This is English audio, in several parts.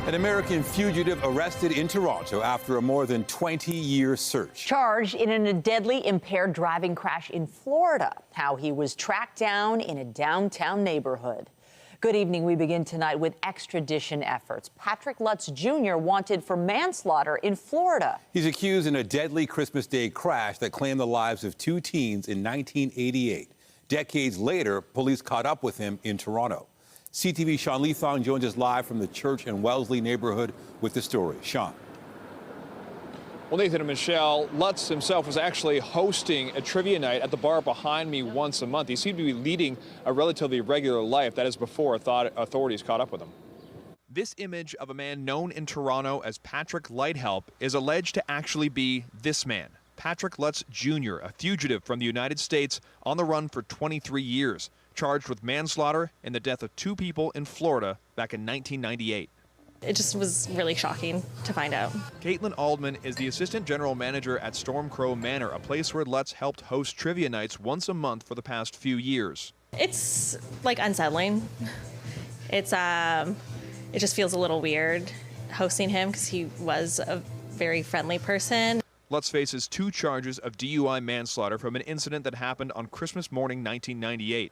An American fugitive arrested in Toronto after a more than 20-year search. Charged in a deadly impaired driving crash in Florida. How he was tracked down in a downtown neighborhood. Good evening. We begin tonight with extradition efforts. Patrick Lutz Jr. wanted for manslaughter in Florida. He's accused in a deadly Christmas Day crash that claimed the lives of 2 teens in 1988. Decades later, police caught up with him in Toronto. CTV Sean Leathong joins us live from the Church and Wellesley neighborhood with the story. Sean. Well, Nathan and Michelle, Lutz himself was actually hosting a trivia night at the bar behind me once a month. He seemed to be leading a relatively regular life. That is before authorities caught up with him. This image of a man known in Toronto as Patrick Lighthelp is alleged to actually be this man, Patrick Lutz Jr., a fugitive from the United States on the run for 23 years, charged with manslaughter in the death of 2 people in Florida back in 1998. It just was really shocking to find out. Caitlin Aldman is the assistant general manager at Stormcrow Manor, a place where Lutz helped host trivia nights once a month for the past few years. It's like unsettling. It just feels a little weird hosting him because he was a very friendly person. Lutz faces 2 charges of DUI manslaughter from an incident that happened on Christmas morning 1998.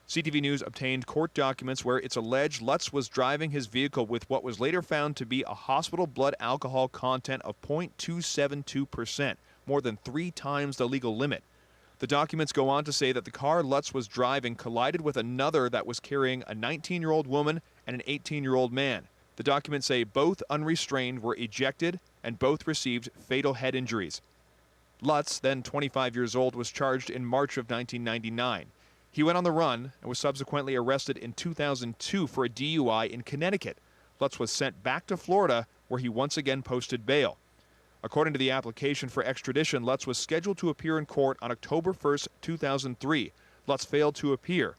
CTV News obtained court documents where it's alleged Lutz was driving his vehicle with what was later found to be a hospital blood alcohol content of 0.272%, more than 3 times the legal limit. The documents go on to say that the car Lutz was driving collided with another that was carrying a 19-year-old woman and an 18-year-old man. The documents say both unrestrained were ejected and both received fatal head injuries. Lutz, then 25 years old, was charged in March of 1999. He went on the run and was subsequently arrested in 2002 for a DUI in Connecticut. Lutz was sent back to Florida, where he once again posted bail. According to the application for extradition, Lutz was scheduled to appear in court on October 1st, 2003. Lutz failed to appear.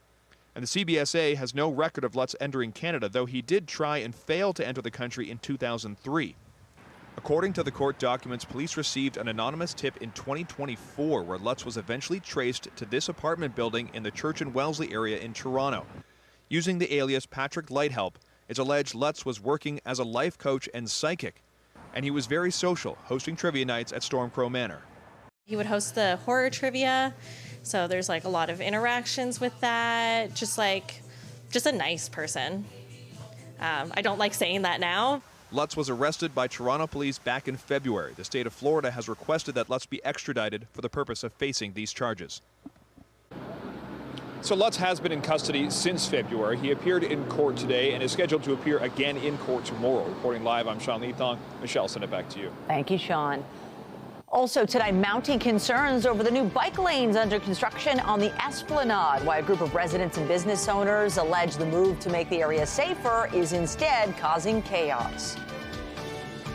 And the CBSA has no record of Lutz entering Canada, though he did try and fail to enter the country in 2003. According to the court documents, police received an anonymous tip in 2024 where Lutz was eventually traced to this apartment building in the Church and Wellesley area in Toronto. Using the alias Patrick Lighthelp, it's alleged Lutz was working as a life coach and psychic, and he was very social, hosting trivia nights at Stormcrow Manor. He would host the horror trivia, so there's like a lot of interactions with that, just a nice person. I don't like saying that now. Lutz was arrested by Toronto police back in February. The state of Florida has requested that Lutz be extradited for the purpose of facing these charges. So Lutz has been in custody since February. He appeared in court today and is scheduled to appear again in court tomorrow. Reporting live, I'm Sean Leathong. Michelle, send it back to you. Thank you, Sean. Also tonight, mounting concerns over the new bike lanes under construction on the Esplanade. Why a group of residents and business owners allege the move to make the area safer is instead causing chaos.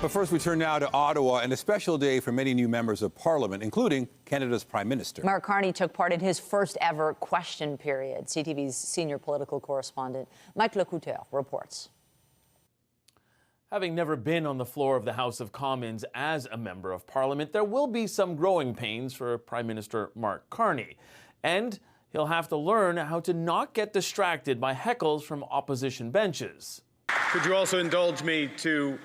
But first, we turn now to Ottawa and a special day for many new members of Parliament, including Canada's Prime Minister. Mark Carney took part in his first ever question period. CTV's senior political correspondent Mike Lecouteur reports. Having never been on the floor of the House of Commons as a member of Parliament, there will be some growing pains for Prime Minister Mark Carney. And he'll have to learn how to not get distracted by heckles from opposition benches. Could you also indulge me to...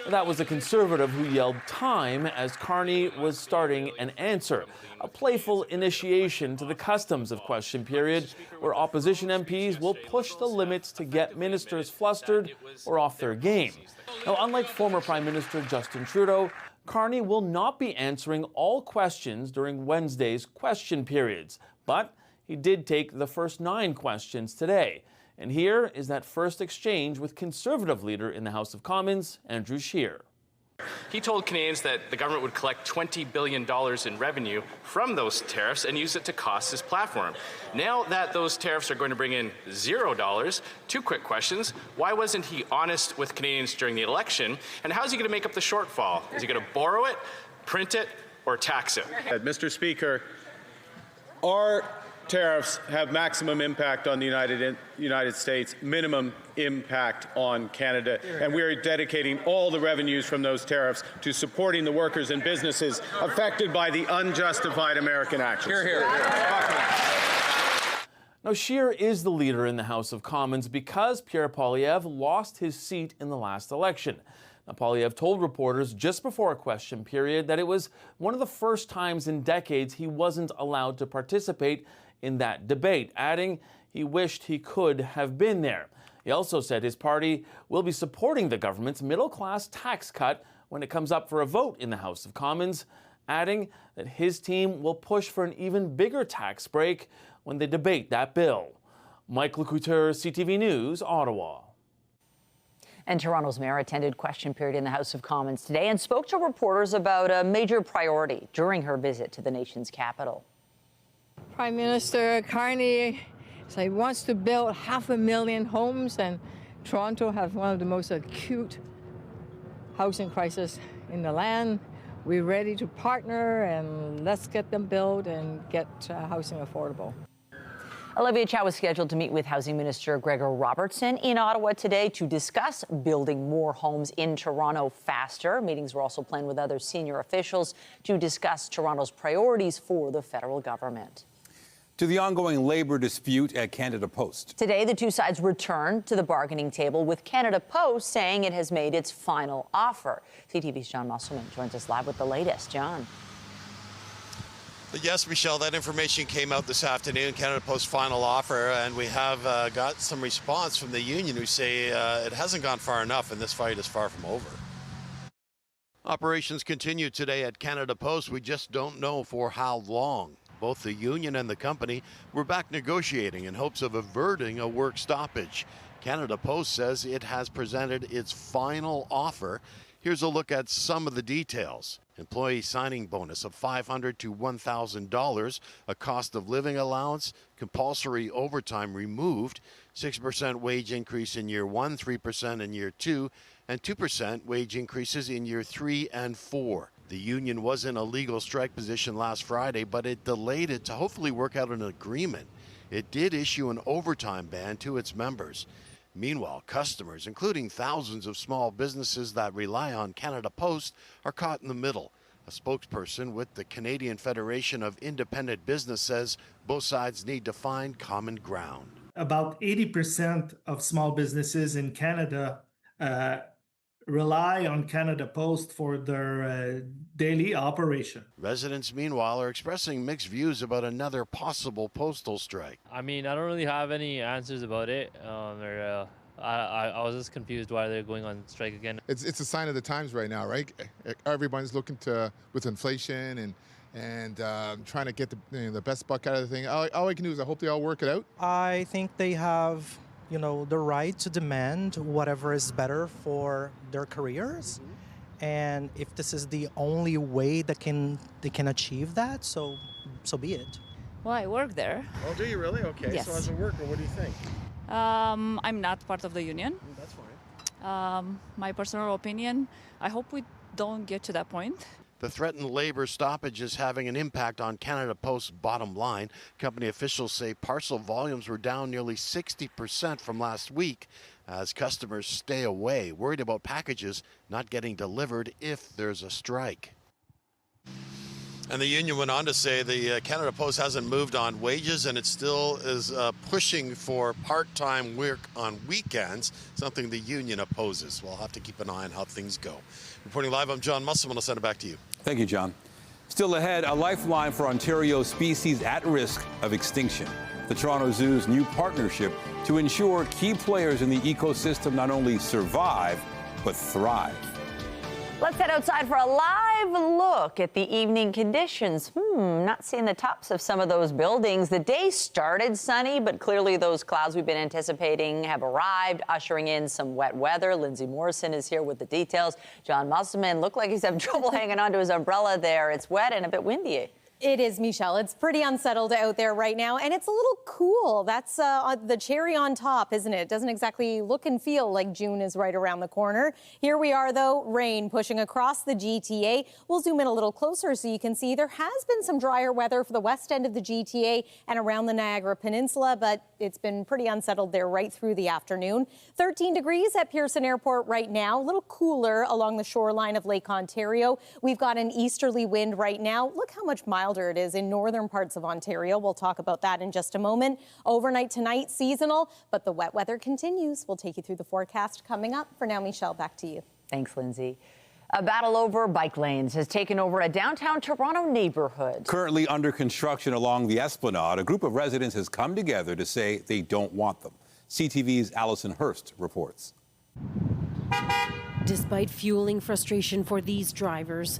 That was a Conservative who yelled time as Carney was starting an answer, a playful initiation to the customs of question period, where opposition MPs will push the limits to get ministers flustered or off their game. Now, unlike former Prime Minister Justin Trudeau, Carney will not be answering all questions during Wednesday's question periods, but he did take the first 9 questions today. And here is that first exchange with Conservative leader in the House of Commons, Andrew Scheer. He told Canadians that the government would collect $20 billion in revenue from those tariffs and use it to cost his platform. Now that those tariffs are going to bring in $0, 2 quick questions. Why wasn't he honest with Canadians during the election? And how's he going to make up the shortfall? Is he going to borrow it, print it, or tax it? Mr. Speaker, our tariffs have maximum impact on the United States, minimum impact on Canada, and we are dedicating all the revenues from those tariffs to supporting the workers and businesses affected by the unjustified American actions. Hear, hear. Now, Scheer is the leader in the House of Commons because Pierre Poilievre lost his seat in the last election. Now, Poilievre told reporters just before a question period that it was one of the first times in decades he wasn't allowed to participate in that debate, adding he wished he could have been there. He also said his party will be supporting the government's middle-class tax cut when it comes up for a vote in the House of Commons, adding that his team will push for an even bigger tax break when they debate that bill. Mike Lecouteur, CTV News, Ottawa. And Toronto's mayor attended question period in the House of Commons today and spoke to reporters about a major priority during her visit to the nation's capital. Prime Minister Carney said he wants to build 500,000 homes, and Toronto has one of the most acute housing crises in the land. We're ready to partner, and let's get them built and get housing affordable. Olivia Chow was scheduled to meet with Housing Minister Gregor Robertson in Ottawa today to discuss building more homes in Toronto faster. Meetings were also planned with other senior officials to discuss Toronto's priorities for the federal government. To the ongoing labor dispute at Canada Post. Today, the two sides returned to the bargaining table, with Canada Post saying it has made its final offer. CTV's John Musselman joins us live with the latest. John. Yes, Michelle, that information came out this afternoon, Canada Post's final offer, and we have got some response from the union who say it hasn't gone far enough and this fight is far from over. Operations continue today at Canada Post. We just don't know for how long. Both the union and the company were back negotiating in hopes of averting a work stoppage. Canada Post says it has presented its final offer. Here's a look at some of the details. Employee signing bonus of $500 to $1,000, a cost of living allowance, compulsory overtime removed, 6% wage increase in year 1, 3% in year 2, and 2% wage increases in year 3 and 4. The union was in a legal strike position last Friday, but it delayed it to hopefully work out an agreement. It did issue an overtime ban to its members. Meanwhile, customers, including thousands of small businesses that rely on Canada Post, are caught in the middle. A spokesperson with the Canadian Federation of Independent Business says both sides need to find common ground. About 80% of small businesses in Canada rely on Canada Post for their daily operation. Residents, meanwhile, are expressing mixed views about another possible postal strike. I mean, I don't really have any answers about it. I was just confused why they're going on strike again. It's a sign of the times right now, right? Everybody's looking to, with inflation and trying to get the best buck out of the thing. All I can do is I hope they all work it out. I think they have, the right to demand whatever is better for their careers. And if this is the only way they can achieve that, so be it. Well, I work there. Oh, do you really? Okay. Yes. So as a worker, what do you think? I'm not part of the union. That's fine. My personal opinion, I hope we don't get to that point. The threatened labor stoppage is having an impact on Canada Post's bottom line. Company officials say parcel volumes were down nearly 60% from last week as customers stay away, worried about packages not getting delivered if there's a strike. And the union went on to say the Canada Post hasn't moved on wages and it still is pushing for part-time work on weekends, something the union opposes. We'll have to keep an eye on how things go. Reporting live, I'm John Musselman. I'll send it back to you. Thank you, John. Still ahead, a lifeline for Ontario species at risk of extinction. The Toronto Zoo's new partnership to ensure key players in the ecosystem not only survive, but thrive. Let's head outside for a live look at the evening conditions. Not seeing the tops of some of those buildings. The day started sunny, but clearly those clouds we've been anticipating have arrived, ushering in some wet weather. Lindsay Morrison is here with the details. John Musselman looked like he's having trouble hanging onto his umbrella there. It's wet and a bit windy. It is, Michelle. It's pretty unsettled out there right now, and it's a little cool. That's the cherry on top, isn't it? It doesn't exactly look and feel like June is right around the corner. Here we are, though, rain pushing across the GTA. We'll zoom in a little closer so you can see there has been some drier weather for the west end of the GTA and around the Niagara Peninsula, but it's been pretty unsettled there right through the afternoon. 13 degrees at Pearson Airport right now, a little cooler along the shoreline of Lake Ontario. We've got an easterly wind right now. Look how much milder wilder it is in northern parts of Ontario. We'll talk about that in just a moment. Overnight tonight, seasonal, but the wet weather continues. We'll take you through the forecast coming up. For now, Michelle, back to you. Thanks, Lindsay. A battle over bike lanes has taken over a downtown Toronto neighborhood. Currently under construction along the Esplanade, a group of residents has come together to say they don't want them. CTV's Allison Hurst reports. Despite fueling frustration for these drivers,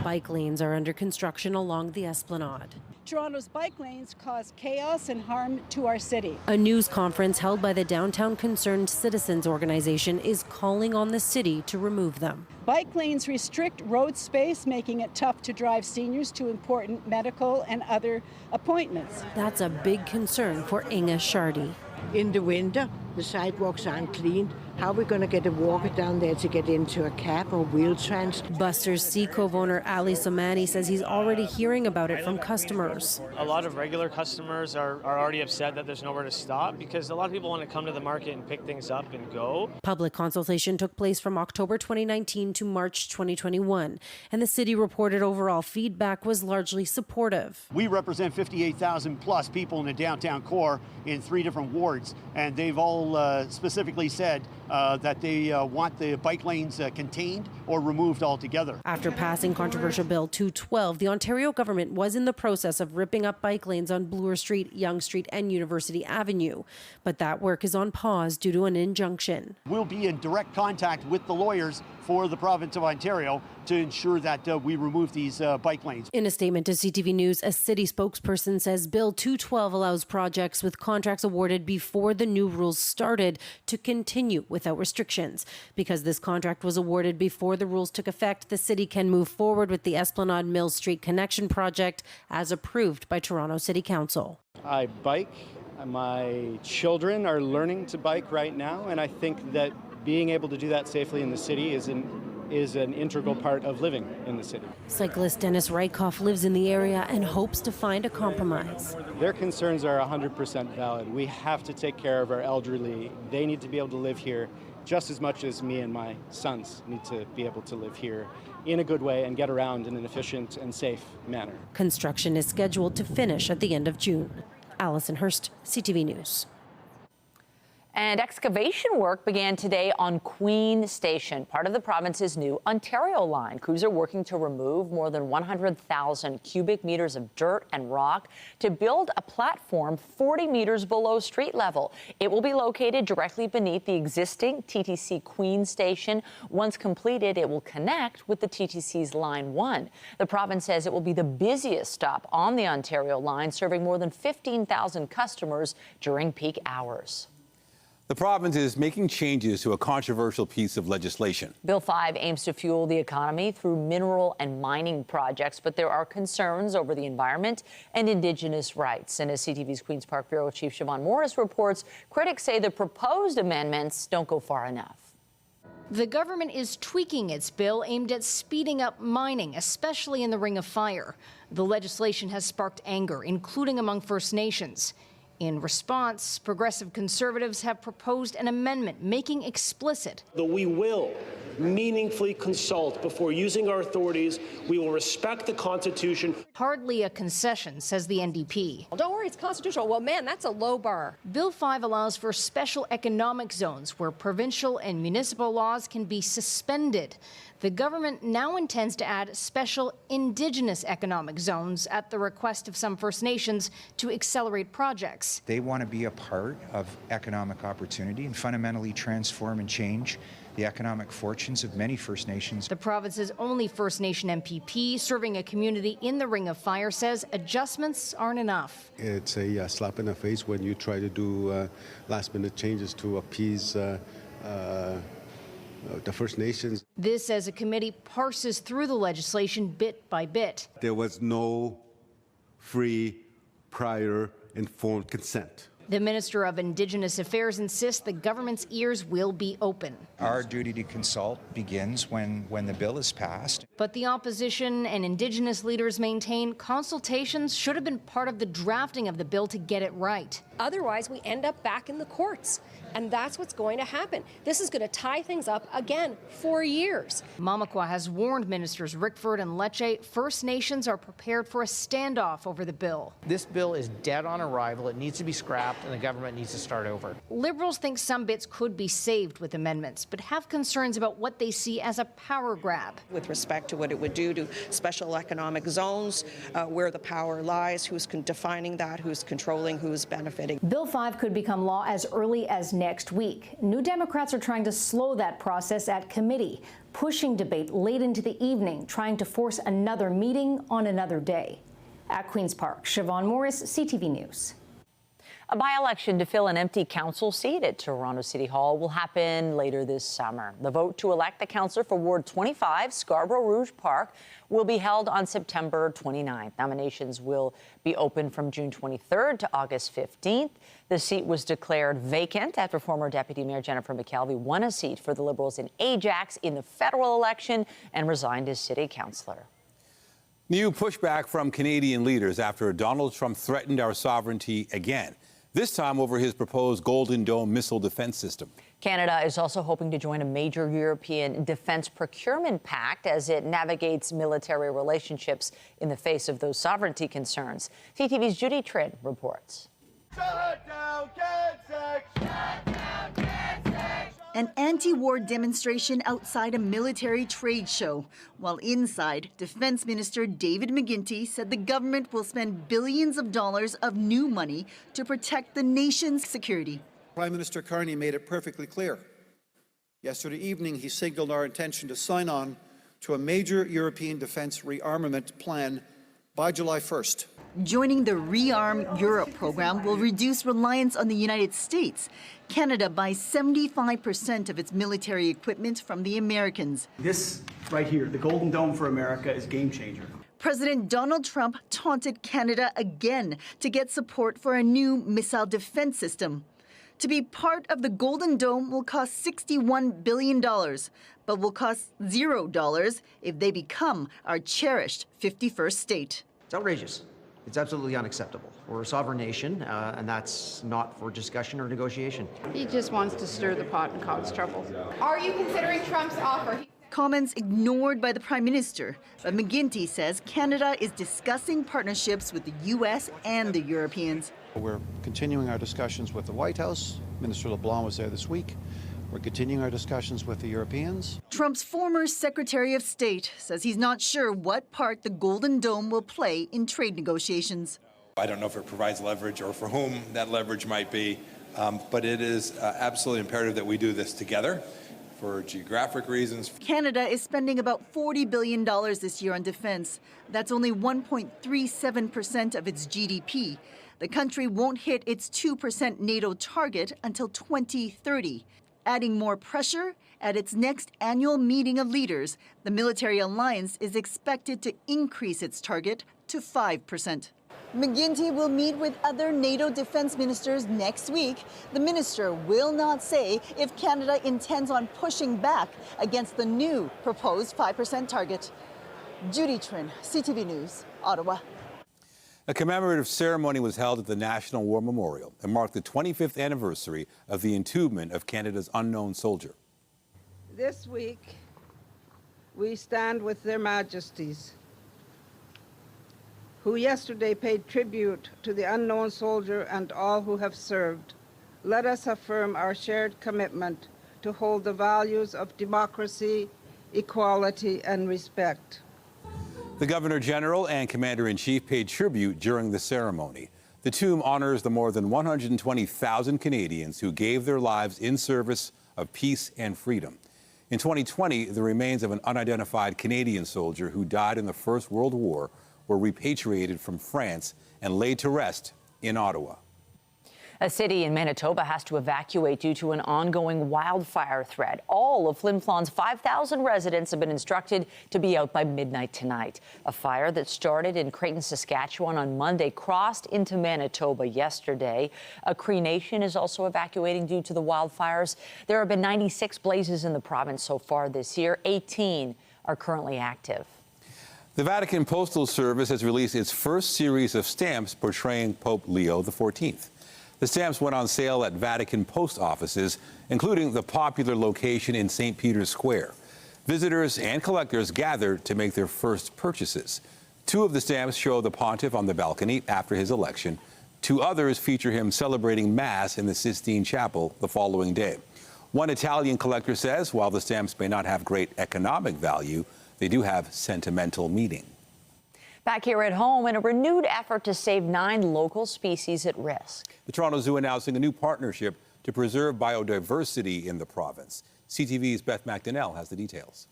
bike lanes are under construction along the Esplanade. Toronto's bike lanes cause chaos and harm to our city. A news conference held by the Downtown Concerned Citizens organization is calling on the city to remove them. Bike lanes restrict road space, making it tough to drive seniors to important medical and other appointments. That's a big concern for Inga Shardy. In the winter, the sidewalks aren't clean. How are we going to get a walker down there to get into a cab or wheeltrans? Buster's Sea Cove owner Ali Somani says he's already hearing about it from customers. A lot of regular customers are already upset that there's nowhere to stop because a lot of people want to come to the market and pick things up and go. Public consultation took place from October 2019 to March 2021, and the city reported overall feedback was largely supportive. We represent 58,000 plus people in the downtown core in 3 different wards, and they've all specifically said that they want the bike lanes contained or removed altogether. After passing controversial Bill 212, the Ontario government was in the process of ripping up bike lanes on Bloor Street, Yonge Street and University Avenue. But that work is on pause due to an injunction. We'll be in direct contact with the lawyers for the province of Ontario to ensure that we remove these bike lanes. In a statement to CTV News, a city spokesperson says Bill 212 allows projects with contracts awarded before the new rules started to continue without restrictions. Because this contract was awarded before the rules took effect, the city can move forward with the Esplanade Mill Street Connection project as approved by Toronto City Council. I bike. My children are learning to bike right now, and I think that being able to do that safely in the city is an integral part of living in the city. Cyclist Dennis Rykoff lives in the area and hopes to find a compromise. Their concerns are 100% valid. We have to take care of our elderly. They need to be able to live here just as much as me and my sons need to be able to live here in a good way and get around in an efficient and safe manner. Construction is scheduled to finish at the end of June. Allison Hurst, CTV News. And excavation work began today on Queen Station, part of the province's new Ontario line. Crews are working to remove more than 100,000 cubic meters of dirt and rock to build a platform 40 meters below street level. It will be located directly beneath the existing TTC Queen Station. Once completed, it will connect with the TTC's Line 1. The province says it will be the busiest stop on the Ontario line, serving more than 15,000 customers during peak hours. The province is making changes to a controversial piece of legislation. Bill 5 aims to fuel the economy through mineral and mining projects, but there are concerns over the environment and Indigenous rights. And as CTV's Queen's Park Bureau Chief Siobhan Morris reports, critics say the proposed amendments don't go far enough. The government is tweaking its bill aimed at speeding up mining, especially in the Ring of Fire. The legislation has sparked anger, including among First Nations. In response, progressive conservatives have proposed an amendment making explicit that we will meaningfully consult before using our authorities. We will respect the Constitution. Hardly a concession, says the NDP. Well, don't worry, it's constitutional. Well, man, that's a low bar. Bill 5 allows for special economic zones where provincial and municipal laws can be suspended. The government now intends to add special Indigenous economic zones at the request of some First Nations to accelerate projects. They want to be a part of economic opportunity and fundamentally transform and change the economic fortunes of many First Nations. The province's only First Nation MPP serving a community in the Ring of Fire says adjustments aren't enough. It's a slap in the face when you try to do last-minute changes to appease the First Nations. This as a committee parses through the legislation bit by bit. There was no free, prior, informed consent. The Minister of Indigenous Affairs insists the government's ears will be open. Our duty to consult begins when the bill is passed. But the opposition and Indigenous leaders maintain consultations should have been part of the drafting of the bill to get it right. Otherwise, we end up back in the courts. And that's what's going to happen. This is going to tie things up again for years. Mamakwa has warned ministers Rickford and Lecce First Nations are prepared for a standoff over the bill. This bill is dead on arrival. It needs to be scrapped, and the government needs to start over. Liberals think some bits could be saved with amendments, but have concerns about what they see as a power grab. With respect to what it would do to special economic zones, where the power lies, who's defining that, who's controlling, who's benefiting. Bill 5 could become law as early as next week. New Democrats are trying to slow that process at committee, pushing debate late into the evening, trying to force another meeting on another day. At Queen's Park, Siobhan Morris, CTV News. A by-election to fill an empty council seat at Toronto City Hall will happen later this summer. The vote to elect the councillor for Ward 25, Scarborough Rouge Park, will be held on September 29th. Nominations will be open from June 23rd to August 15th. The seat was declared vacant after former Deputy Mayor Jennifer McKelvey won a seat for the Liberals in Ajax in the federal election and resigned as city councillor. New pushback from Canadian leaders after Donald Trump threatened our sovereignty again, this time over his proposed Golden Dome missile defense system. Canada is also hoping to join a major European defense procurement pact as it navigates military relationships in the face of those sovereignty concerns. CTV's Judy Trin reports. An anti-war demonstration outside a military trade show. While inside, Defense Minister David McGuinty said the government will spend billions of dollars of new money to protect the nation's security. Prime Minister Carney made it perfectly clear. Yesterday evening, he signaled our intention to sign on to a major European defense rearmament plan by July 1st. Joining the Rearm Europe program will reduce reliance on the United States. Canada buys 75% of its military equipment from the Americans. This right here, the Golden Dome for America, is a game changer. President Donald Trump taunted Canada again to get support for a new missile defense system. To be part of the Golden Dome will cost $61 billion, but will cost $0 if they become our cherished 51st state. It's outrageous. It's absolutely unacceptable. We're a sovereign nation, and that's not for discussion or negotiation. He just wants to stir the pot and cause trouble. Are you considering Trump's offer? Comments ignored by the Prime Minister, but McGuinty says Canada is discussing partnerships with the U.S. and the Europeans. We're continuing our discussions with the White House. Minister LeBlanc was there this week. We're continuing our discussions with the Europeans. Trump's former Secretary of State says he's not sure what part the Golden Dome will play in trade negotiations. I don't know if it provides leverage or for whom that leverage might be, but it is absolutely imperative that we do this together for geographic reasons. Canada is spending about $40 billion this year on defense. That's only 1.37% of its GDP. The country won't hit its 2% NATO target until 2030. Adding more pressure, at its next annual meeting of leaders, the military alliance is expected to increase its target to 5%. McGuinty will meet with other NATO defense ministers next week. The minister will not say if Canada intends on pushing back against the new proposed 5% target. Judy Trin, CTV News, Ottawa. A commemorative ceremony was held at the National War Memorial and marked the 25th anniversary of the entombment of Canada's unknown soldier. This week, we stand with their majesties, who yesterday paid tribute to the unknown soldier and all who have served. Let us affirm our shared commitment to hold the values of democracy, equality, and respect. The Governor General and Commander-in-Chief paid tribute during the ceremony. The tomb honors the more than 120,000 Canadians who gave their lives in service of peace and freedom. In 2020, the remains of an unidentified Canadian soldier who died in the First World War were repatriated from France and laid to rest in Ottawa. A city in Manitoba has to evacuate due to an ongoing wildfire threat. All of Flin Flon's 5,000 residents have been instructed to be out by midnight tonight. A fire that started in Creighton, Saskatchewan on Monday crossed into Manitoba yesterday. A Cree Nation is also evacuating due to the wildfires. There have been 96 blazes in the province so far this year. 18 are currently active. The Vatican Postal Service has released its first series of stamps portraying Pope Leo XIV. The stamps went on sale at Vatican post offices, including the popular location in St. Peter's Square. Visitors and collectors gathered to make their first purchases. 2 of the stamps show the pontiff on the balcony after his election. 2 others feature him celebrating Mass in the Sistine Chapel the following day. One Italian collector says while the stamps may not have great economic value, they do have sentimental meaning. Back here at home, in a renewed effort to save 9 local species at risk. The Toronto Zoo announcing a new partnership to preserve biodiversity in the province. CTV's Beth McDonnell has the details.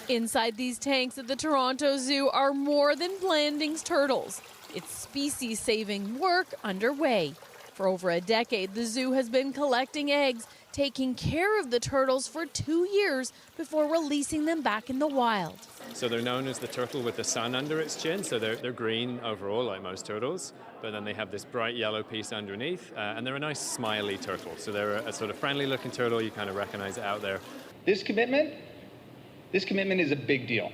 Inside these tanks at the Toronto Zoo are more than Blanding's turtles. It's species-saving work underway. For over a decade, the zoo has been collecting eggs, taking care of the turtles for 2 years before releasing them back in the wild. So they're known as the turtle with the sun under its chin, so they're green overall like most turtles, but then they have this bright yellow piece underneath, and they're a nice smiley turtle. So they're a sort of friendly looking turtle, you kind of recognize it out there. This commitment is a big deal.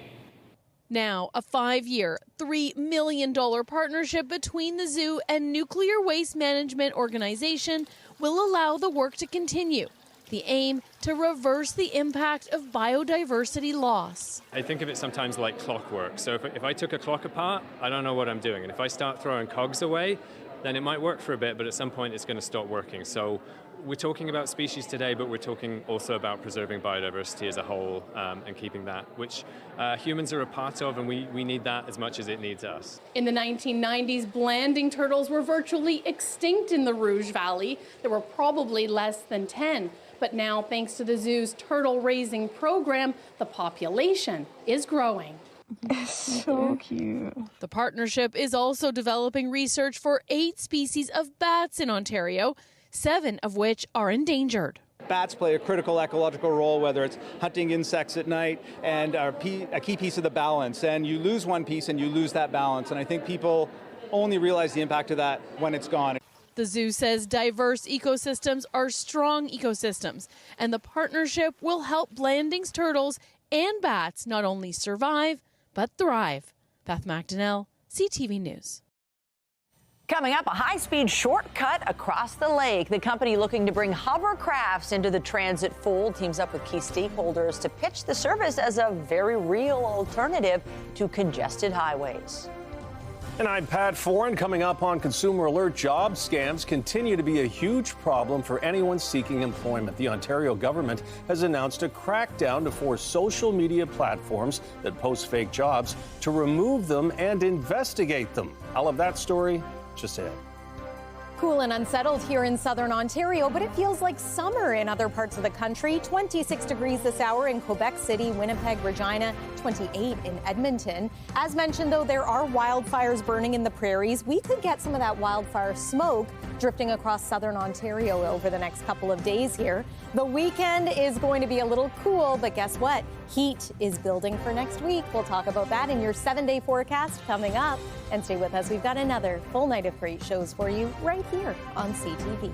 Now, a 5-year, $3 million partnership between the zoo and Nuclear Waste Management Organization will allow the work to continue. The aim to reverse the impact of biodiversity loss. I think of it sometimes like clockwork. So if I took a clock apart, I don't know what I'm doing. And if I start throwing cogs away, then it might work for a bit, but at some point it's going to stop working. So we're talking about species today, but we're talking also about preserving biodiversity as a whole and keeping that, which humans are a part of, and we need that as much as it needs us. In the 1990s, Blanding turtles were virtually extinct in the Rouge Valley. There were probably less than 10. But now, thanks to the zoo's turtle raising program, the population is growing. It's so cute. The partnership is also developing research for 8 species of bats in Ontario, 7 of which are endangered. Bats play a critical ecological role, whether it's hunting insects at night, and are a key piece of the balance. And you lose one piece and you lose that balance. And I think people only realize the impact of that when it's gone. The zoo says diverse ecosystems are strong ecosystems, and the partnership will help Blanding's turtles and bats not only survive, but thrive. Beth McDonnell, CTV News. Coming up, a high-speed shortcut across the lake. The company looking to bring hovercrafts into the transit fold teams up with key stakeholders to pitch the service as a very real alternative to congested highways. And I'm Pat Foran. Coming up on Consumer Alert, job scams continue to be a huge problem for anyone seeking employment. The Ontario government has announced a crackdown to force social media platforms that post fake jobs to remove them and investigate them. All of that story just ahead. Cool and unsettled here in southern Ontario, but it feels like summer in other parts of the country. 26 degrees this hour in Quebec City, Winnipeg, Regina, 28 in Edmonton. As mentioned, though, there are wildfires burning in the prairies. We could get some of that wildfire smoke drifting across southern Ontario over the next couple of days here. The weekend is going to be a little cool, but guess what? Heat is building for next week. We'll talk about that in your 7-day forecast coming up. And stay with us. We've got another full night of great shows for you right here on CTV.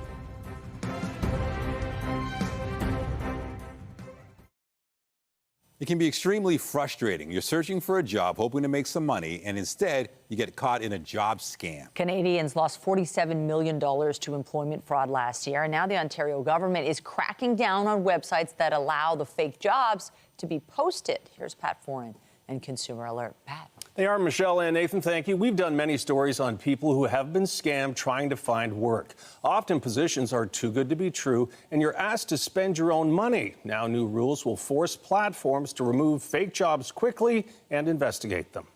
It can be extremely frustrating. You're searching for a job, hoping to make some money, and instead you get caught in a job scam. Canadians lost $47 million to employment fraud last year, and now the Ontario government is cracking down on websites that allow the fake jobs to be posted. Here's Pat Foran and Consumer Alert. Pat. They are Michelle and Nathan, thank you. We've done many stories on people who have been scammed trying to find work. Often positions are too good to be true, and you're asked to spend your own money. Now new rules will force platforms to remove fake jobs quickly and investigate them.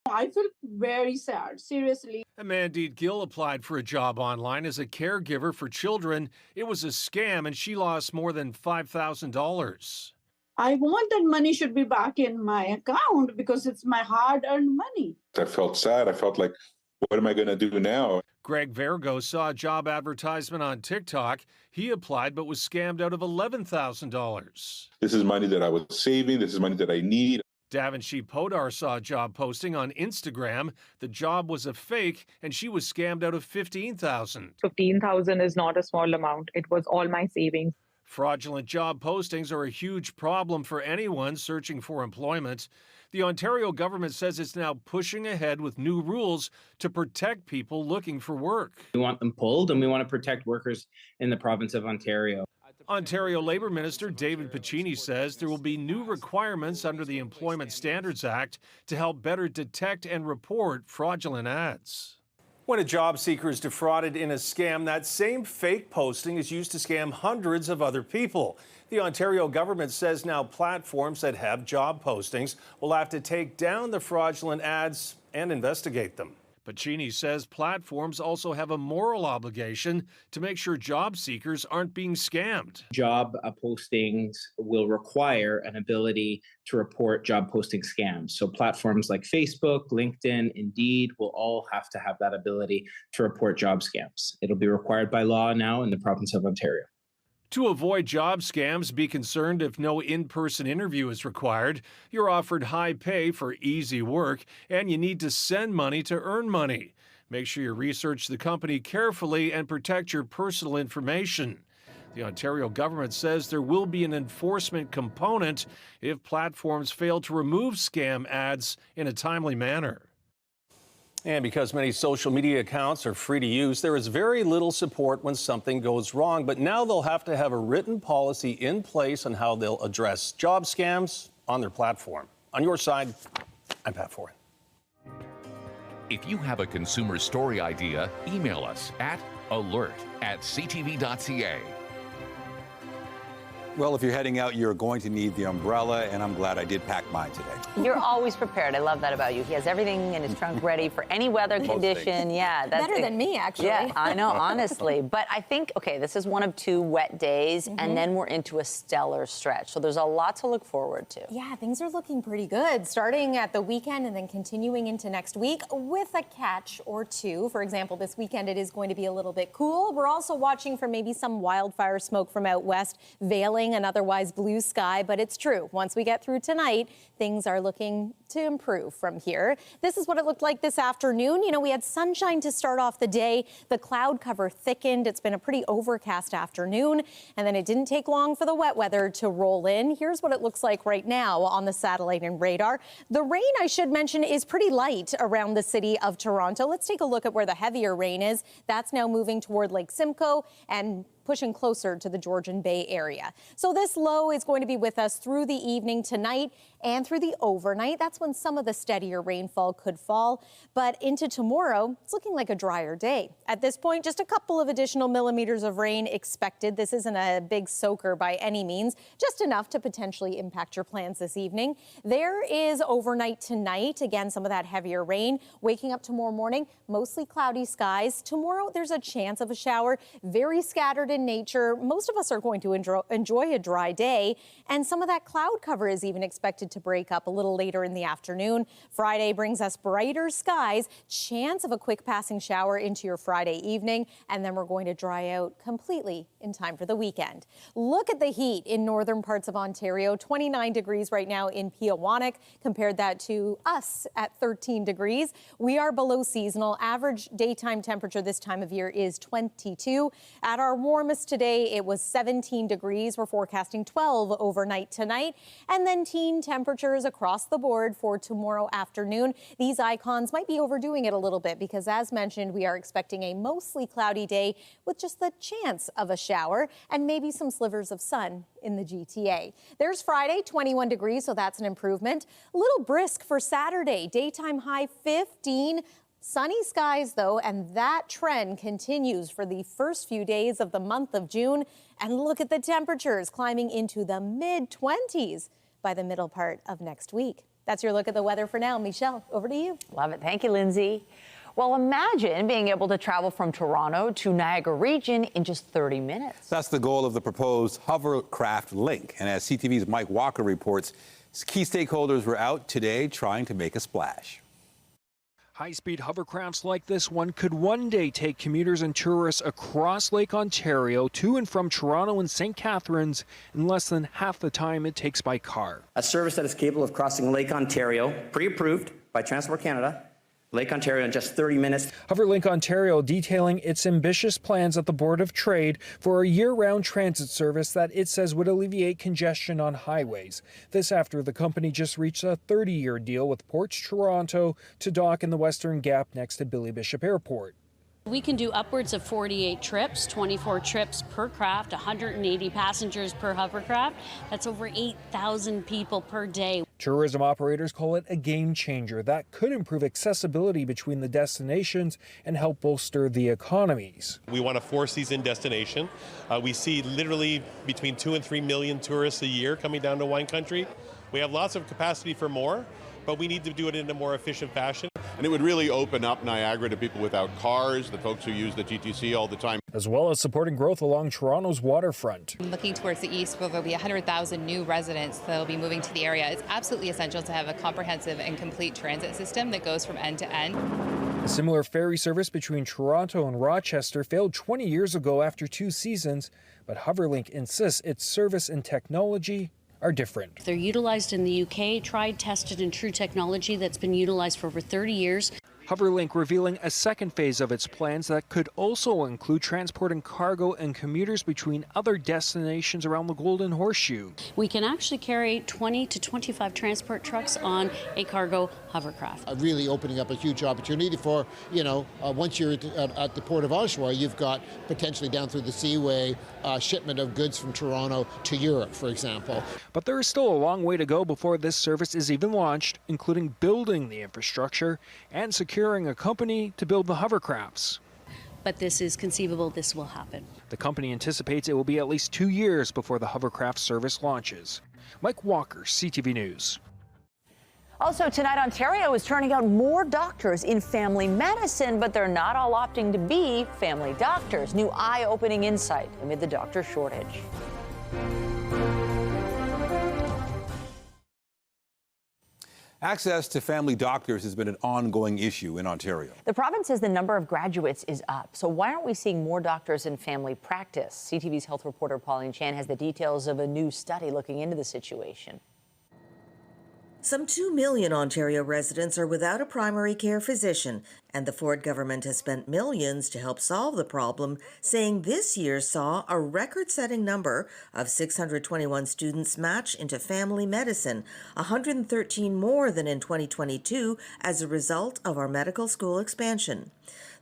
I feel very sad, seriously. Amandine Gill applied for a job online as a caregiver for children. It was a scam, and she lost more than $5,000. I want that money should be back in my account because it's my hard-earned money. I felt sad. I felt like, what am I going to do now? Greg Vergo saw a job advertisement on TikTok. He applied but was scammed out of $11,000. This is money that I was saving. This is money that I need. Davanshi Podar saw a job posting on Instagram. The job was a fake, and she was scammed out of $15,000. $15,000 is not a small amount. It was all my savings. Fraudulent job postings are a huge problem for anyone searching for employment. The Ontario government says it's now pushing ahead with new rules to protect people looking for work. We want them pulled, and we want to protect workers in the province of Ontario. Ontario Labour Minister David Piccini says there will be new requirements under the Employment Standards Act to help better detect and report fraudulent ads. When a job seeker is defrauded in a scam, that same fake posting is used to scam hundreds of other people. The Ontario government says now platforms that have job postings will have to take down the fraudulent ads and investigate them. Piccini says platforms also have a moral obligation to make sure job seekers aren't being scammed. Job postings will require an ability to report job posting scams. So platforms like Facebook, LinkedIn, Indeed will all have to have that ability to report job scams. It'll be required by law now in the province of Ontario. To avoid job scams, be concerned if no in-person interview is required. You're offered high pay for easy work, and you need to send money to earn money. Make sure you research the company carefully and protect your personal information. The Ontario government says there will be an enforcement component if platforms fail to remove scam ads in a timely manner. And because many social media accounts are free to use, there is very little support when something goes wrong. But now they'll have to have a written policy in place on how they'll address job scams on their platform. On your side, I'm Pat Foran. If you have a consumer story idea, email us at alert@ctv.ca. Well, if you're heading out, you're going to need the umbrella, and I'm glad I did pack mine today. You're always prepared. I love that about you. He has everything in his trunk ready for any weather condition. Yeah, that's better than me, actually. Yeah, I know, honestly. But I think, okay, this is one of 2 wet days, and then we're into a stellar stretch. So there's a lot to look forward to. Yeah, things are looking pretty good, starting at the weekend and then continuing into next week with a catch or two. For example, this weekend it is going to be a little bit cool. We're also watching for maybe some wildfire smoke from out west, veiling an otherwise blue sky, but it's true. Once we get through tonight, things are looking to improve from here. This is what it looked like this afternoon. You know, we had sunshine to start off the day. The cloud cover thickened. It's been a pretty overcast afternoon, and then it didn't take long for the wet weather to roll in. Here's what it looks like right now on the satellite and radar. The rain, I should mention, is pretty light around the city of Toronto. Let's take a look at where the heavier rain is. That's now moving toward Lake Simcoe and pushing closer to the Georgian Bay area. So this low is going to be with us through the evening tonight and through the overnight. That's when some of the steadier rainfall could fall. But into tomorrow, it's looking like a drier day. At this point, just a couple of additional millimeters of rain expected. This isn't a big soaker by any means, just enough to potentially impact your plans this evening. There is overnight tonight. Again, some of that heavier rain. Waking up tomorrow morning, mostly cloudy skies. Tomorrow, there's a chance of a shower, very scattered in nature. Most of us are going to enjoy a dry day, and some of that cloud cover is even expected to break up a little later in the afternoon. Friday brings us brighter skies, chance of a quick passing shower into your Friday evening, and then we're going to dry out completely in time for the weekend. Look at the heat in northern parts of Ontario. 29 degrees right now in Peawanuck. Compared that to us at 13 degrees. We are below seasonal. Average daytime temperature this time of year is 22. At our warmest today, it was 17 degrees. We're forecasting 12 overnight tonight. And then teen temperatures across the board for tomorrow afternoon. These icons might be overdoing it a little bit because, as mentioned, we are expecting a mostly cloudy day with just the chance of a shower and maybe some slivers of sun in the GTA. There's Friday, 21 degrees, so that's an improvement. A little brisk for Saturday. Daytime high 15. Sunny skies, though, and that trend continues for the first few days of the month of June. And look at the temperatures climbing into the mid-20s by the middle part of next week. That's your look at the weather for now. Michelle, over to you. Love it. Thank you, Lindsay. Well, imagine being able to travel from Toronto to Niagara region in just 30 minutes. That's the goal of the proposed Hovercraft link. And as CTV's Mike Walker reports, key stakeholders were out today trying to make a splash. High-speed hovercrafts like this one could one day take commuters and tourists across Lake Ontario to and from Toronto and St. Catharines in less than half the time it takes by car. A service that is capable of crossing Lake Ontario, pre-approved by Transport Canada, Lake Ontario in just 30 minutes. Hoverlink Ontario detailing its ambitious plans at the Board of Trade for a year-round transit service that it says would alleviate congestion on highways. This after the company just reached a 30-year deal with Ports Toronto to dock in the Western Gap next to Billy Bishop Airport. We can do upwards of 48 trips, 24 trips per craft, 180 passengers per hovercraft. That's over 8,000 people per day. Tourism operators call it a game changer that could improve accessibility between the destinations and help bolster the economies. We want a four-season destination. We see literally between 2 and 3 million tourists a year coming down to wine country. We have lots of capacity for more, but we need to do it in a more efficient fashion. And it would really open up Niagara to people without cars, the folks who use the GTC all the time. As well as supporting growth along Toronto's waterfront. Looking towards the east, where there'll be 100,000 new residents that will be moving to the area, it's absolutely essential to have a comprehensive and complete transit system that goes from end to end. A similar ferry service between Toronto and Rochester failed 20 years ago after 2 seasons, but Hoverlink insists its service and technology are different. They're utilized in the UK, tried, tested, and true technology that's been utilized for over 30 years. Hoverlink revealing a second phase of its plans that could also include transporting cargo and commuters between other destinations around the Golden Horseshoe. We can actually carry 20 to 25 transport trucks on a cargo hovercraft. Really opening up a huge opportunity for, once you're at the Port of Oshawa, you've got potentially down through the seaway shipment of goods from Toronto to Europe, for example. But there is still a long way to go before this service is even launched, including building the infrastructure and securing a company to build the hovercrafts. But this is conceivable, this will happen. The company anticipates it will be at least 2 years before the hovercraft service launches. Mike Walker, CTV News. Also tonight, Ontario is turning out more doctors in family medicine, but they're not all opting to be family doctors. New eye-opening insight amid the doctor shortage. Access to family doctors has been an ongoing issue in Ontario. The province says the number of graduates is up. So why aren't we seeing more doctors in family practice? CTV's health reporter Pauline Chan has the details of a new study looking into the situation. Some 2 million Ontario residents are without a primary care physician, and the Ford government has spent millions to help solve the problem, saying this year saw a record-setting number of 621 students match into family medicine, 113 more than in 2022 as a result of our medical school expansion.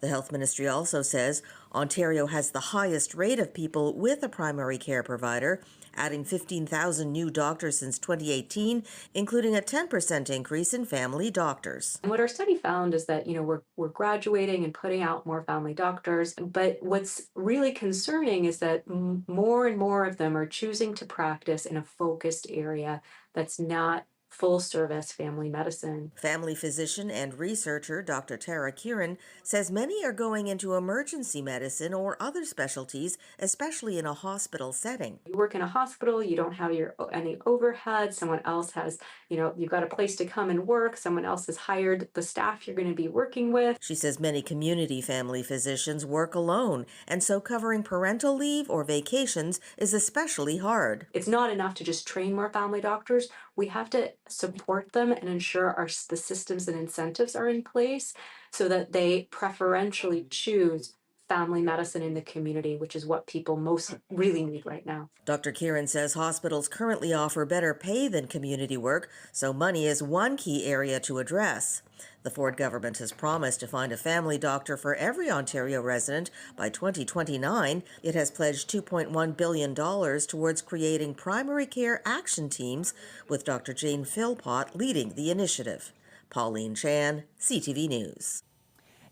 The Health Ministry also says Ontario has the highest rate of people with a primary care provider, adding 15,000 new doctors since 2018, including a 10% increase in family doctors. And what our study found is that, we're graduating and putting out more family doctors, but what's really concerning is that more and more of them are choosing to practice in a focused area that's not full-service family medicine. Family physician and researcher Dr. Tara Kieran says many are going into emergency medicine or other specialties, especially in a hospital setting. You work in a hospital, you don't have any overhead, someone else has, you've got a place to come and work, someone else has hired the staff you're going to be working with. She says many community family physicians work alone, and so covering parental leave or vacations is especially hard. It's not enough to just train more family doctors. We have to support them and ensure the systems and incentives are in place so that they preferentially choose family medicine in the community, which is what people most really need right now. Dr. Kieran says hospitals currently offer better pay than community work, so money is one key area to address. The Ford government has promised to find a family doctor for every Ontario resident by 2029. It has pledged $2.1 billion towards creating primary care action teams, with Dr. Jane Philpott leading the initiative. Pauline Chan, CTV News.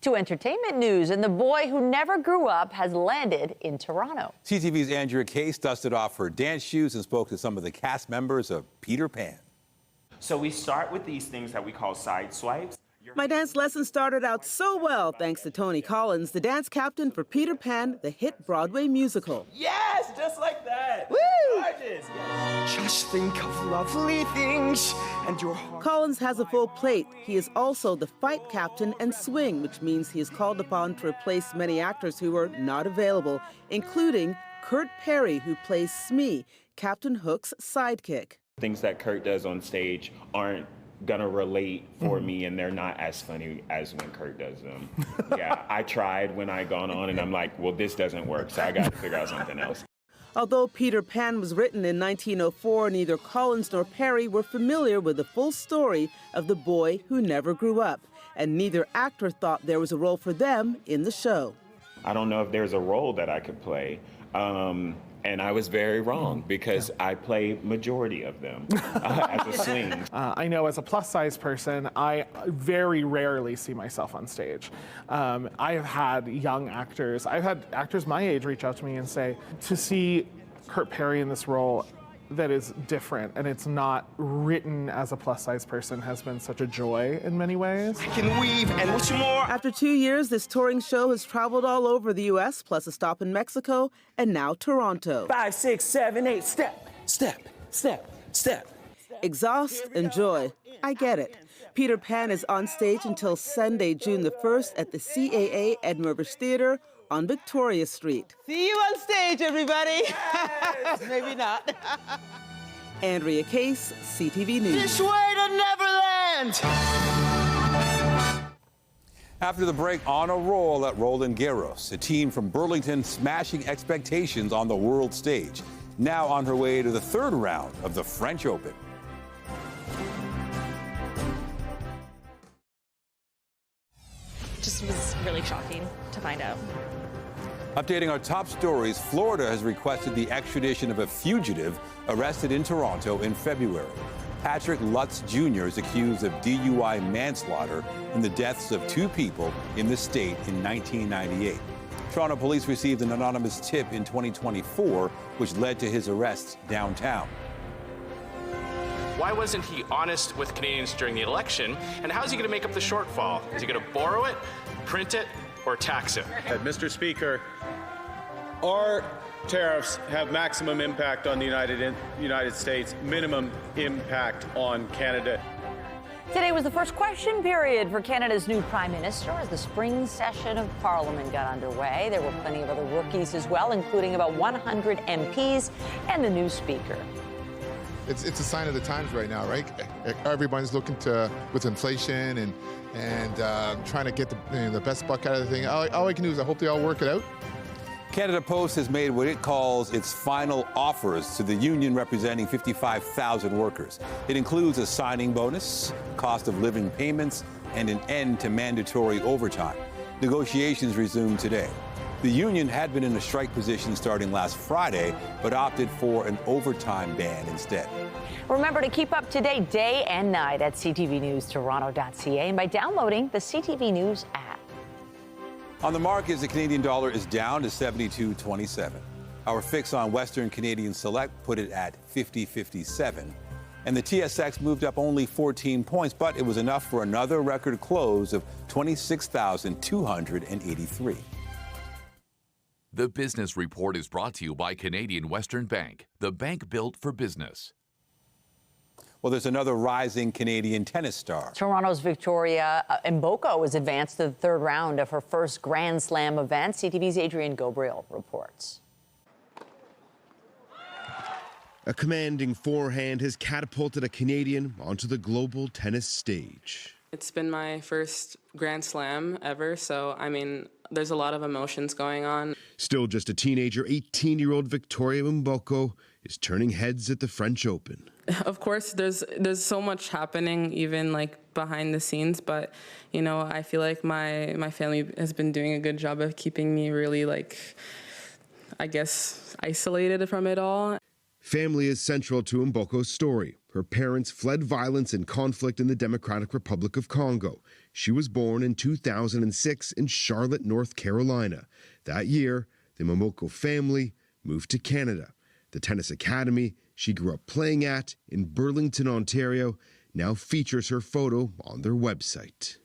To entertainment news, and the boy who never grew up has landed in Toronto. CTV's Andrea Case dusted off her dance shoes and spoke to some of the cast members of Peter Pan. So we start with these things that we call side swipes. My dance lesson started out so well thanks to Tony Collins, the dance captain for Peter Pan, the hit Broadway musical. Yes, just like that. Woo! Gorgeous. Yes. Just think of lovely things and your heart. Collins has a full plate. He is also the fight captain and swing, which means he is called upon to replace many actors who are not available, including Kurt Perry, who plays Smee, Captain Hook's sidekick. Things that Kurt does on stage aren't gonna relate for me, and they're not as funny as when Kurt does them. Yeah, I tried when I gone on, and I'm like, well, this doesn't work, so I got to figure out something else. Although Peter Pan was written in 1904, neither Collins nor Perry were familiar with the full story of the boy who never grew up, and neither actor thought there was a role for them in the show. I don't know if there's a role that I could play. And I was very wrong because I play majority of them as a swing. I know as a plus-size person, I very rarely see myself on stage. I have had young actors, I've had actors my age reach out to me and say, to see Kurt Perry in this role that is different and it's not written as a plus-size person has been such a joy in many ways. I can weave and much more. After 2 years, this touring show has traveled all over the U.S., plus a stop in Mexico, and now Toronto. 5, 6, 7, 8, step, step, step, step. Exhaust and joy. I get it. Peter Pan is on stage until Sunday, June the 1st at the CAA Edinburgh Theatre on Victoria Street. See you on stage, everybody. Yes. Maybe not. Andrea Case, CTV News. This way to Neverland. After the break, on a roll at Roland Garros, a teen from Burlington smashing expectations on the world stage. Now on her way to the third round of the French Open. Just was really shocking to find out. Updating our top stories, Florida has requested the extradition of a fugitive arrested in Toronto in February. Patrick Lutz Jr. is accused of DUI manslaughter in the deaths of 2 people in the state in 1998. Toronto police received an anonymous tip in 2024, which led to his arrest downtown. Why wasn't he honest with Canadians during the election? And how's he going to make up the shortfall? Is he going to borrow it, print it, or tax it? Mr. Speaker, our tariffs have maximum impact on the United States, minimum impact on Canada. Today was the first question period for Canada's new Prime Minister as the spring session of Parliament got underway. There were plenty of other rookies as well, including about 100 MPs and the new Speaker. It's a sign of the times right now, right? Everybody's looking to, with inflation and trying to get the best buck out of the thing. All I can do is I hope they all work it out. Canada Post has made what it calls its final offers to the union representing 55,000 workers. It includes a signing bonus, cost of living payments, and an end to mandatory overtime. Negotiations resumed today. The union had been in a strike position starting last Friday, but opted for an overtime ban instead. Remember to keep up to date day and night at ctvnewstoronto.ca and by downloading the CTV News app. On the markets, the Canadian dollar is down to 72.27. Our fix on Western Canadian Select put it at 50.57. And the TSX moved up only 14 points, but it was enough for another record close of 26,283. The Business Report is brought to you by Canadian Western Bank, the bank built for business. Well, there's another rising Canadian tennis star. Toronto's Victoria Mboko was advanced to the third round of her first Grand Slam event. CTV's Adrian Gobriel reports. A commanding forehand has catapulted a Canadian onto the global tennis stage. It's been my first Grand Slam ever, so I mean, there's a lot of emotions going on. Still just a teenager, 18-year-old Victoria Mboko is turning heads at the French Open. Of course, there's so much happening, even like behind the scenes, but you know, I feel like my family has been doing a good job of keeping me really, like, I guess, isolated from it all. Family is central to Mboko's story. Her parents fled violence and conflict in the Democratic Republic of Congo. She was born in 2006 in Charlotte, North Carolina. That year, the Mboko family moved to Canada. The tennis academy she grew up playing at in Burlington, Ontario, now features her photo on their website.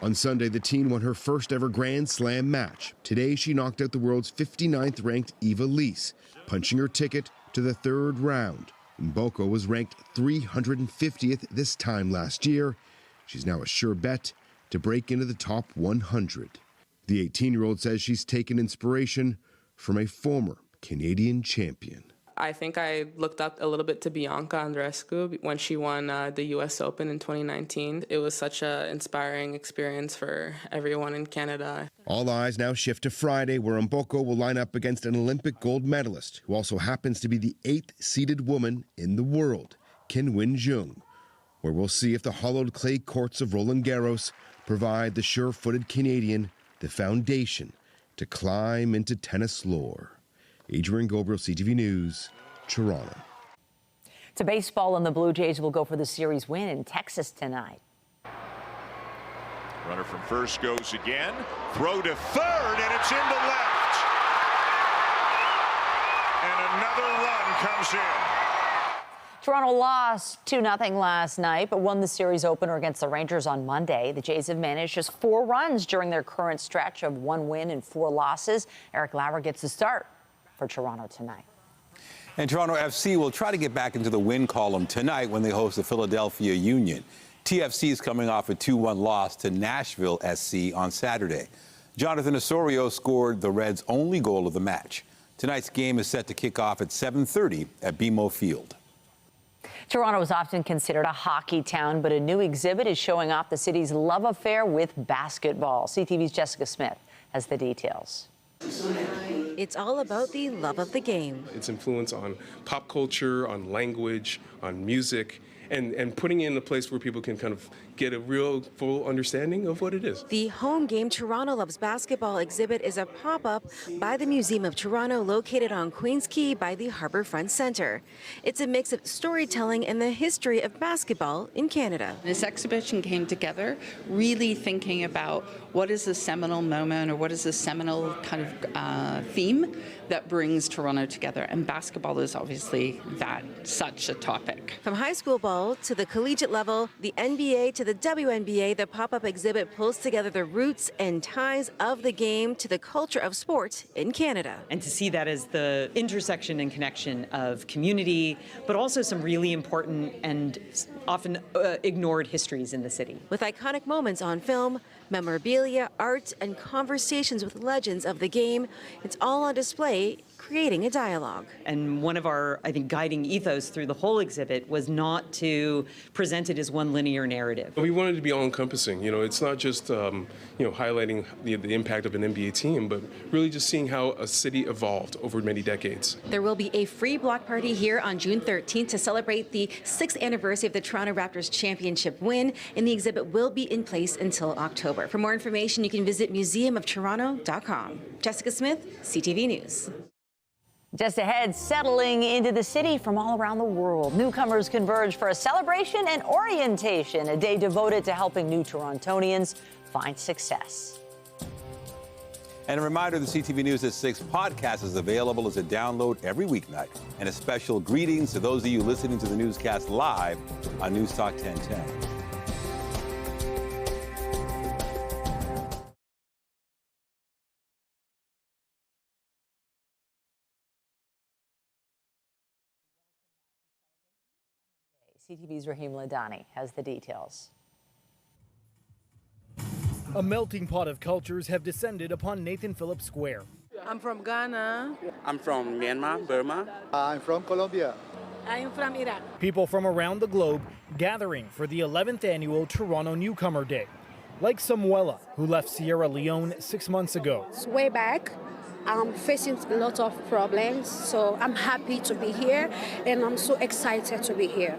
On Sunday, the teen won her first ever Grand Slam match. Today, she knocked out the world's 59th ranked Eva Lees, punching her ticket to the third round. Mboko was ranked 350th this time last year. She's now a sure bet to break into the top 100. The 18-year-old says she's taken inspiration from a former Canadian champion. I think I looked up a little bit to Bianca Andreescu when she won the U.S. Open in 2019. It was such an inspiring experience for everyone in Canada. All eyes now shift to Friday, where Mboko will line up against an Olympic gold medalist who also happens to be the 8th seeded woman in the world, Qin Wen-jung, where we'll see if the hollowed clay courts of Roland Garros provide the sure-footed Canadian the foundation to climb into tennis lore. Adrian Gobriel, CTV News, Toronto. To baseball, and the Blue Jays will go for the series win in Texas tonight. Runner from first goes again. Throw to third, and it's into left. And another run comes in. Toronto lost 2-0 last night, but won the series opener against the Rangers on Monday. The Jays have managed just 4 runs during their current stretch of 1 win and 4 losses. Eric Lauer gets the start for Toronto tonight. And Toronto FC will try to get back into the win column tonight when they host the Philadelphia Union. TFC is coming off a 2-1 loss to Nashville SC on Saturday. Jonathan Osorio scored the Reds' only goal of the match. Tonight's game is set to kick off at 7:30 at BMO Field. Toronto is often considered a hockey town, but a new exhibit is showing off the city's love affair with basketball. CTV's Jessica Smith has the details. It's all about the love of the game. Its influence on pop culture, on language, on music, and putting it in a place where people can kind of get a real full understanding of what it is. The Home Game Toronto Loves Basketball exhibit is a pop-up by the Museum of Toronto located on Queens Quay by the Harbourfront Centre. It's a mix of storytelling and the history of basketball in Canada. This exhibition came together really thinking about what is the seminal moment or what is the seminal kind of theme that brings Toronto together, and basketball is obviously such a topic. From high school ball to the collegiate level, the NBA to the WNBA, the pop-up exhibit pulls together the roots and ties of the game to the culture of sport in Canada. And to see that as the intersection and connection of community, but also some really important and often ignored histories in the city. With iconic moments on film, memorabilia, art, and conversations with legends of the game, it's all on display, creating a dialogue. And one of our, I think, guiding ethos through the whole exhibit was not to present it as one linear narrative. We wanted to be all-encompassing. You know, it's not just highlighting the impact of an NBA team, but really just seeing how a city evolved over many decades. There will be a free block party here on June 13th to celebrate the 6th anniversary of the Toronto Raptors championship win, and the exhibit will be in place until October. For more information, you can visit museumoftoronto.com. Jessica Smith, CTV News. Just ahead, settling into the city from all around the world. Newcomers converge for a celebration and orientation, a day devoted to helping new Torontonians find success. And a reminder, the CTV News at 6 podcast is available as a download every weeknight. And a special greetings to those of you listening to the newscast live on News Talk 1010. CTV's Rahim Ladani has the details. A melting pot of cultures have descended upon Nathan Phillips Square. I'm from Ghana. I'm from Myanmar, Burma. I'm from Colombia. I'm from Iraq. People from around the globe gathering for the 11th annual Toronto Newcomer Day. Like Samuela, who left Sierra Leone 6 months ago. It's way back. I'm facing a lot of problems, so I'm happy to be here, and I'm so excited to be here.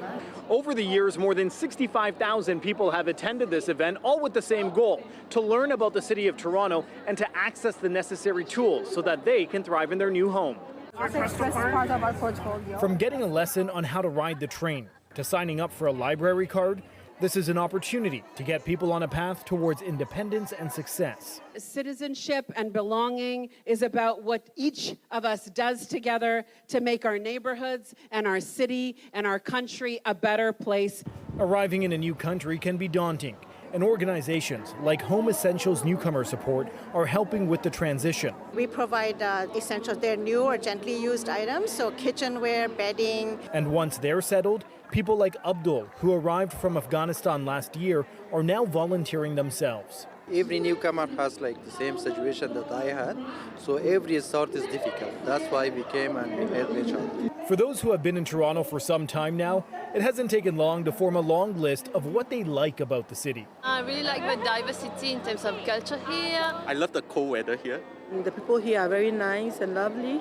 Over the years, more than 65,000 people have attended this event, all with the same goal, to learn about the city of Toronto and to access the necessary tools so that they can thrive in their new home. Part of our portfolio. From getting a lesson on how to ride the train to signing up for a library card, this is an opportunity to get people on a path towards independence and success. Citizenship and belonging is about what each of us does together to make our neighborhoods and our city and our country a better place. Arriving in a new country can be daunting, and organizations like Home Essentials Newcomer Support are helping with the transition. We provide essentials. They're new or gently used items, so kitchenware, bedding. And once they're settled, people like Abdul, who arrived from Afghanistan last year, are now volunteering themselves. Every newcomer has like the same situation that I had, so every start is difficult. That's why we came and we help each other. For those who have been in Toronto for some time now, it hasn't taken long to form a long list of what they like about the city. I really like the diversity in terms of culture here. I love the cold weather here. The people here are very nice and lovely.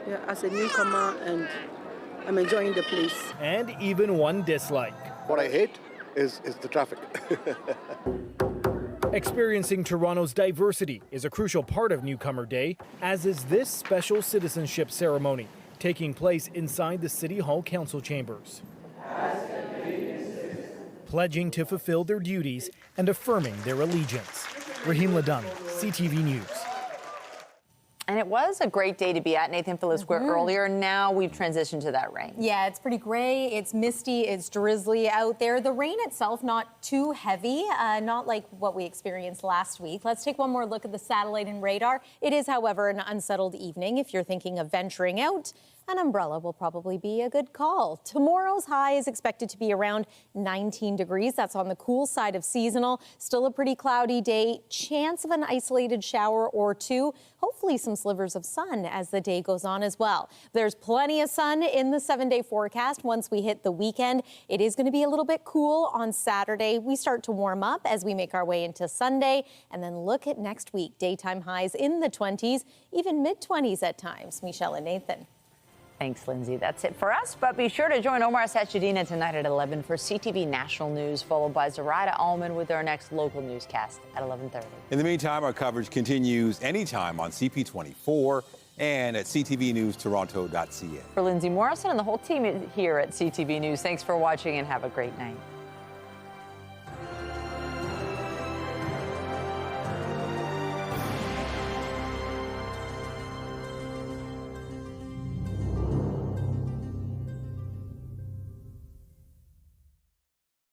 Yeah, as a newcomer, and I'm enjoying the place. And even one dislike. What I hate is the traffic. Experiencing Toronto's diversity is a crucial part of Newcomer Day, as is this special citizenship ceremony taking place inside the City Hall Council chambers. Pledging to fulfill their duties and affirming their allegiance. Raheem Ladami, CTV News. And it was a great day to be at Nathan Phillips Square earlier. Now we've transitioned to that rain. Yeah, it's pretty gray, it's misty, it's drizzly out there. The rain itself not too heavy, not like what we experienced last week. Let's take one more look at the satellite and radar. It is, however, an unsettled evening. If you're thinking of venturing out, an umbrella will probably be a good call. Tomorrow's high is expected to be around 19 degrees. That's on the cool side of seasonal. Still a pretty cloudy day. Chance of an isolated shower or two. Hopefully some slivers of sun as the day goes on as well. There's plenty of sun in the 7-day forecast. Once we hit the weekend, it is going to be a little bit cool on Saturday. We start to warm up as we make our way into Sunday. And then look at next week. Daytime highs in the 20s, even mid-20s at times. Michelle and Nathan. Thanks, Lindsay. That's it for us. But be sure to join Omar Sachedina tonight at 11 for CTV National News, followed by Zoraida Allman with our next local newscast at 11:30. In the meantime, our coverage continues anytime on CP24 and at ctvnewstoronto.ca. For Lindsay Morrison and the whole team here at CTV News, thanks for watching and have a great night.